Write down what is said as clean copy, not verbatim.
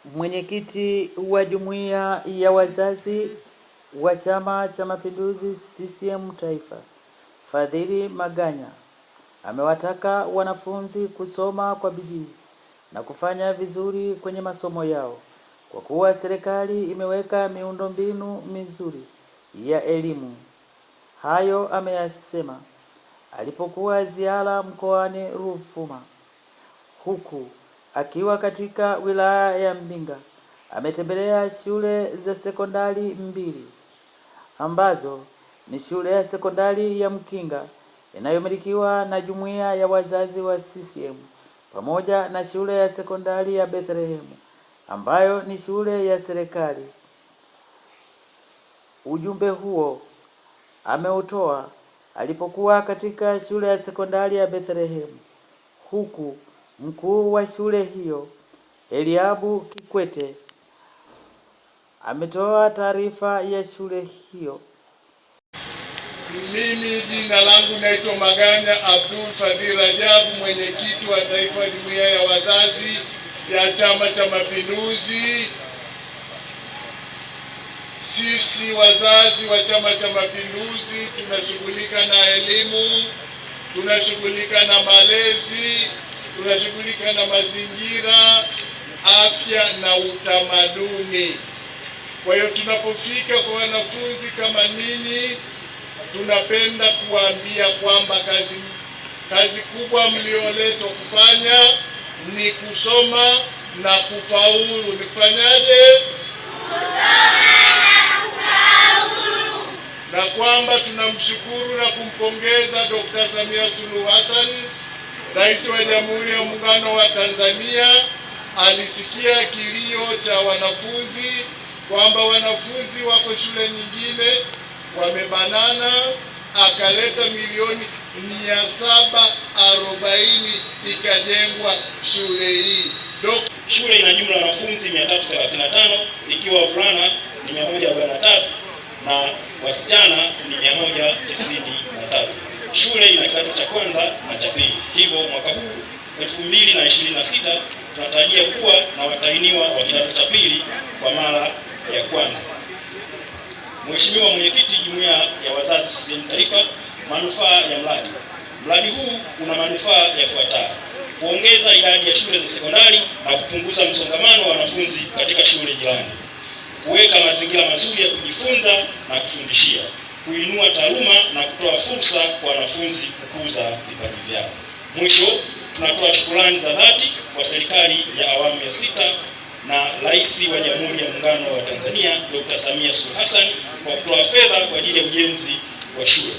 Mwenyekiti wa Jumuiya ya Wazazi wa Chama cha Mapinduzi CCM Taifa, Fadhili Maganya, amewataka wanafunzi kusoma kwa bidii na kufanya vizuri kwenye masomo yao kwa kuwa serikali imeweka miundombinu mizuri ya elimu. Hayo ameyasema alipokuwa ziara mkoani Ruvuma, huku akiwa katika wilaya ya Mbinga. Ametembelea shule za sekondari mbili ambazo ni shule ya sekondari ya Mkinga inayomilikiwa na Jumuiya ya Wazazi wa CCM pamoja na shule ya sekondari ya Bethlehem ambayo ni shule ya serikali. Ujumbe huo ameutoa alipokuwa katika shule ya sekondari ya Bethlehem, huku mkuu wa shule hiyo Eliabu Kikwete ametoa taarifa ya shule hiyo. Mimi jina langu naitwa Maganya Abdul Fadhil Rajabu, mwenyekiti wa taifa wa Jumuiya ya Wazazi ya Chama cha Mapinduzi. Sisi wazazi wa Chama cha Mapinduzi tunashughulika na elimu, tunashughulika na malezi, tunashughulika na mazingira, afya na utamaduni. Kwa hiyo tunapofika kwa wanafunzi kama nini, tunapenda kuambia kwamba kazi kubwa mlioletwa kufanya ni kusoma na kufaulu. Ni kufanyaje? Kusoma na kufaulu. Na kwamba tunamshukuru na kumpongeza Dr. Samia Suluhu Hassan, Rais wa Jamhuri ya Muungano wa Tanzania. Alisikia kilio cha wanafunzi kwamba wanafunzi wako shule nyingine wamebanana, akaleta milioni 740 ikajengwa shule hii. Shule ina jumla ya wanafunzi 335 ikiwa wavulana ni 143 na wasichana ni 193. Shule ina kidato cha kwanza na cha pili. Hivyo mwaka huu 2026 tunatarajia kuwa na watahiniwa wa kidato cha pili kwa mara ya kwanza. Mheshimiwa Mwenyekiti, Jumuiya ya Wazazi CCM Taifa, manufaa ya mradi huu una manufaa yafuatayo: kuongeza idadi ya shule za sekondari na kupunguza msongamano wa wanafunzi katika shule jirani, kuweka mazingira mazuri ya kujifunza na kufundishia, kuinua taaluma na kutoa fursa kwa wanafunzi kukuza vipaji vyao. Mwisho, tunatoa shukrani za dhati kwa serikali ya awamu ya 6 na Rais wa Jamhuri ya Muungano wa Tanzania Dr. Samia Suluhu Hassan kwa kutoa fedha kwa ajili ya ujenzi wa shule.